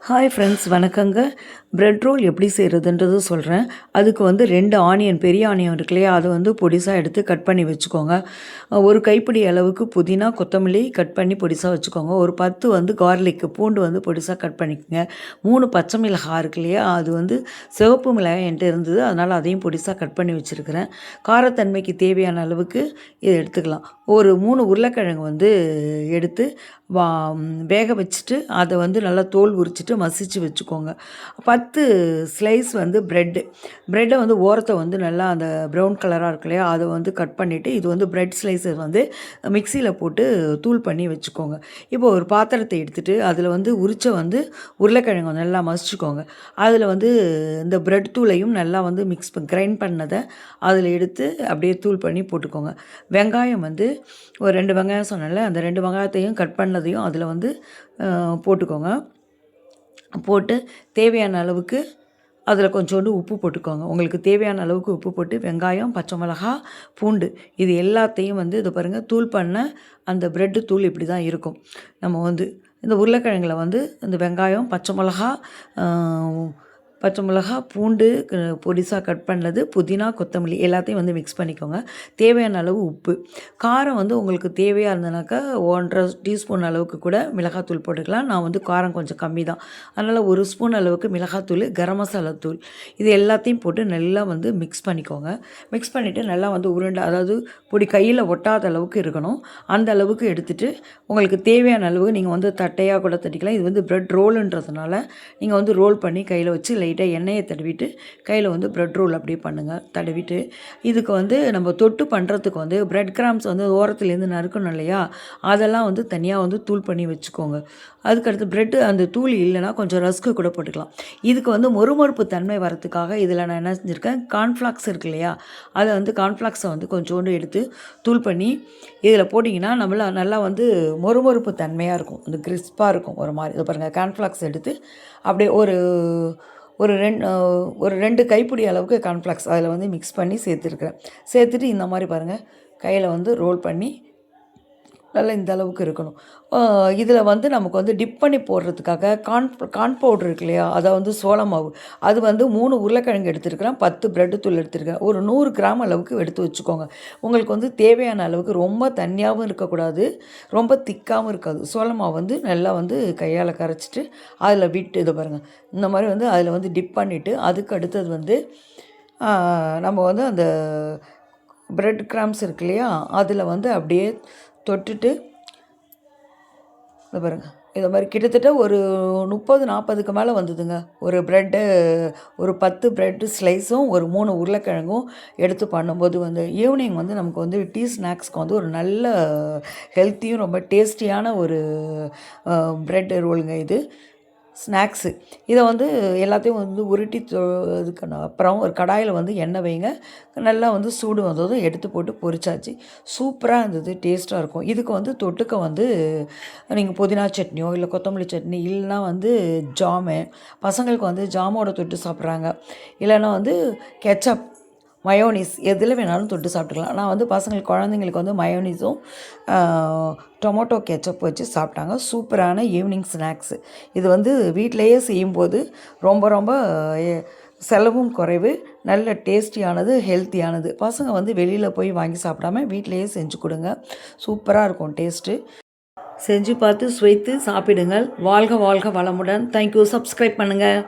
Hi friends, வணக்கங்க. Bread roll எப்படி செய்கிறதுன்றது சொல்கிறேன். அதுக்கு வந்து 2 ஆனியன், பெரிய ஆனியன் இருக்கு இல்லையா, அதை வந்து பொடிசாக எடுத்து கட் பண்ணி வச்சுக்கோங்க. ஒரு கைப்பிடி அளவுக்கு புதினா, கொத்தமல்லி கட் பண்ணி பொடிசாக வச்சுக்கோங்க. ஒரு 10 வந்து கார்லிக், பூண்டு வந்து பொடிசாக கட் பண்ணிக்கோங்க. 3 பச்சை மிளகாய் இருக்கு இல்லையா, அது வந்து சிவப்பு மிளகாய் என்கிட்ட இருந்தது, அதனால் அதையும் பொடிசாக கட் பண்ணி வச்சுருக்கிறேன். காரத்தன்மைக்கு தேவையான அளவுக்கு இதை எடுத்துக்கலாம். ஒரு 3 உருளைக்கிழங்கு வந்து எடுத்து வா வேக வச்சுட்டு அதை வந்து நல்லா தோல் உரிச்சிட்டு மசிச்சு வச்சுக்கோங்க. 10 ஸ்லைஸ் வந்து ப்ரெட்டை வந்து ஓரத்தை வந்து நல்லா அந்த ப்ரௌன் கலராக இருக்கு இல்லையா, அதை வந்து கட் பண்ணிவிட்டு இது வந்து ப்ரெட் ஸ்லைஸை வந்து மிக்சியில் போட்டு தூள் பண்ணி வச்சுக்கோங்க. இப்போ ஒரு பாத்திரத்தை எடுத்துகிட்டு அதில் வந்து வந்து உருளைக்கிழங்கு நல்லா மசிச்சுக்கோங்க. அதில் வந்து இந்த ப்ரெட் தூளையும் நல்லா வந்து கிரைண்ட் பண்ணதை அதில் எடுத்து அப்படியே தூள் பண்ணி போட்டுக்கோங்க. வெங்காயம் வந்து ஒரு 2 வெங்காயம் சொன்னேன்ல, அந்த 2 வெங்காயத்தையும் கட் பண்ணதையும் அதில் வந்து போட்டுக்கோங்க. போட்டு தேவையான அளவுக்கு அதில் கொஞ்சோண்டு உப்பு போட்டுக்கோங்க. உங்களுக்கு தேவையான அளவுக்கு உப்பு போட்டு வெங்காயம், பச்சை மிளகா, பூண்டு இது எல்லாத்தையும் வந்து இது பாருங்கள், தூள் பண்ண அந்த ப்ரெட்டு தூள் இப்படி தான் இருக்கும். நம்ம வந்து இந்த உருளைக்கிழங்குல வந்து இந்த வெங்காயம், பச்சை மிளகா, பூண்டு பொடிசாக கட் பண்ணது, புதினா, கொத்தமல்லி எல்லாத்தையும் வந்து மிக்ஸ் பண்ணிக்கோங்க. தேவையான அளவு உப்பு. காரம் வந்து உங்களுக்கு தேவையாக இருந்ததுனாக்கா 1½ டீஸ்பூன் அளவுக்கு கூட மிளகாத்தூள் போட்டுக்கலாம். நான் வந்து காரம் கொஞ்சம் கம்மி தான், அதனால் 1 ஸ்பூன் அளவுக்கு மிளகாத்தூள், கரம் மசாலா தூள் இது எல்லாத்தையும் போட்டு நல்லா வந்து மிக்ஸ் பண்ணிக்கோங்க. மிக்ஸ் பண்ணிவிட்டு நல்லா வந்து உருண்டை, அதாவது பொடி கையில் ஒட்டாத அளவுக்கு இருக்கணும். அந்த அளவுக்கு எடுத்துகிட்டு உங்களுக்கு தேவையான அளவு நீங்கள் வந்து தட்டையாக கூட தட்டிக்கலாம். இது வந்து ப்ரெட் ரோலுன்றதுனால நீங்கள் வந்து ரோல் பண்ணி கையில் வச்சு லைட்டாக எண்ணெயை தடவிட்டு கையில் வந்து ப்ரெட் ரோல் அப்படியே பண்ணுங்கள். தடவிட்டு இதுக்கு வந்து நம்ம தொட்டு பண்ணுறதுக்கு வந்து ப்ரெட் கிராம்ஸ் வந்து ஓரத்துலேருந்து நறுக்கணும் இல்லையா, அதெல்லாம் வந்து தனியாக வந்து தூள் பண்ணி வச்சுக்கோங்க. அதுக்கடுத்து ப்ரெட்டு அந்த தூள் இல்லைனா கொஞ்சம் ரஸ்க்கு கூட போட்டுக்கலாம். இதுக்கு வந்து மொறுமொறுப்பு தன்மை வரத்துக்காக இதில் நான் என்ன செஞ்சுருக்கேன், கார்ன்ஃப்ளாக்ஸ் இருக்கு இல்லையா, அதை வந்து கார்ன்ஃப்ளாக்ஸை வந்து கொஞ்சோண்டு எடுத்து தூள் பண்ணி இதில் போட்டிங்கன்னா நல்லா வந்து மொறுமொறுப்பு தன்மையாக இருக்கும், அந்த கிறிஸ்பாக இருக்கும் ஒரு மாதிரி. இது பாருங்கள், கார்ன்ஃப்ளாக்ஸ் எடுத்து அப்படியே ஒரு 2 கைப்பிடி அளவுக்கு கார்ன்ஃப்ளாக்ஸ் அதில் வந்து மிக்ஸ் பண்ணி சேர்த்துட்டு இந்த மாதிரி பாருங்கள், கையில் வந்து ரோல் பண்ணி நல்லா இந்த அளவுக்கு இருக்கணும். இதில் வந்து நமக்கு வந்து டிப் பண்ணி போடுறதுக்காக கார்ன் பவுட்ரு இருக்கு இல்லையா, அதை வந்து சோள மாவு, அது வந்து 3 உருளைக்கிழங்கு எடுத்துருக்கிறேன், 10 ப்ரெட்டு தூள் எடுத்துருக்கேன். ஒரு 100 கிராம் அளவுக்கு எடுத்து வச்சுக்கோங்க. உங்களுக்கு வந்து தேவையான அளவுக்கு ரொம்ப தண்ணியாகவும் இருக்கக்கூடாது, ரொம்ப திக்காகவும் இருக்காது. சோள மாவு வந்து நல்லா வந்து கையால் கரைச்சிட்டு அதில் விட்டு இதை பாருங்கள், இந்த மாதிரி வந்து அதில் வந்து டிப் பண்ணிவிட்டு அதுக்கு அடுத்தது வந்து நம்ம வந்து அந்த ப்ரெட் கிராம்ஸ் இருக்கு இல்லையா, அதில் வந்து அப்படியே தொட்டுட்டு இதை பாருங்கள், இதை மாதிரி கிட்டத்தட்ட ஒரு 30-40க்கு மேலே வந்ததுங்க. ஒரு 10 ப்ரெட்டு ஸ்லைஸும் ஒரு 3 உருளைக்கிழங்கும் எடுத்து பண்ணும்போது வந்து ஈவினிங் வந்து நமக்கு வந்து டீ ஸ்நாக்ஸ்க்கு வந்து ஒரு நல்ல ஹெல்த்தியும் ரொம்ப டேஸ்டியான ஒரு ப்ரெட் ரோலுங்க இது. ஸ்நாக்ஸு இதை வந்து எல்லாத்தையும் வந்து உருட்டி இதுக்கான அப்புறம் ஒரு கடாயில் வந்து எண்ணெய் வைங்க. நல்லா வந்து சூடு வந்ததும் எடுத்து போட்டு பொரிச்சாச்சு. சூப்பராக இருந்தது, டேஸ்ட்டாக இருக்கும். இதுக்கு வந்து தொட்டுக்க வந்து நீங்கள் புதினா சட்னியோ இல்லை கொத்தமல்லி சட்னி, இல்லைனா வந்து ஜாமு, பசங்களுக்கு வந்து ஜாமோட தொட்டு சாப்பிட்றாங்க, இல்லைன்னா வந்து கெச்சப், மயோனீஸ் எதில் வேணாலும் தொட்டு சாப்பிட்டுக்கலாம். நான் வந்து குழந்தைங்களுக்கு வந்து மயோனீஸும் டொமேட்டோ கெச்சப் வச்சு சாப்பிட்டாங்க. சூப்பரான ஈவினிங் ஸ்நாக்ஸு. இது வந்து வீட்டிலையே செய்யும்போது ரொம்ப ரொம்ப செலவும் குறைவு, நல்ல டேஸ்டியானது, ஹெல்த்தியானது. பசங்க வந்து வெளியில் போய் வாங்கி சாப்பிடாம வீட்டிலையே செஞ்சு கொடுங்க, சூப்பராக இருக்கும் டேஸ்ட்டு. செஞ்சு பார்த்து சுவைத்து சாப்பிடுங்கள். வாழ்க வாழ்க வளமுடன். தேங்க்யூ. சப்ஸ்கிரைப் பண்ணுங்கள்.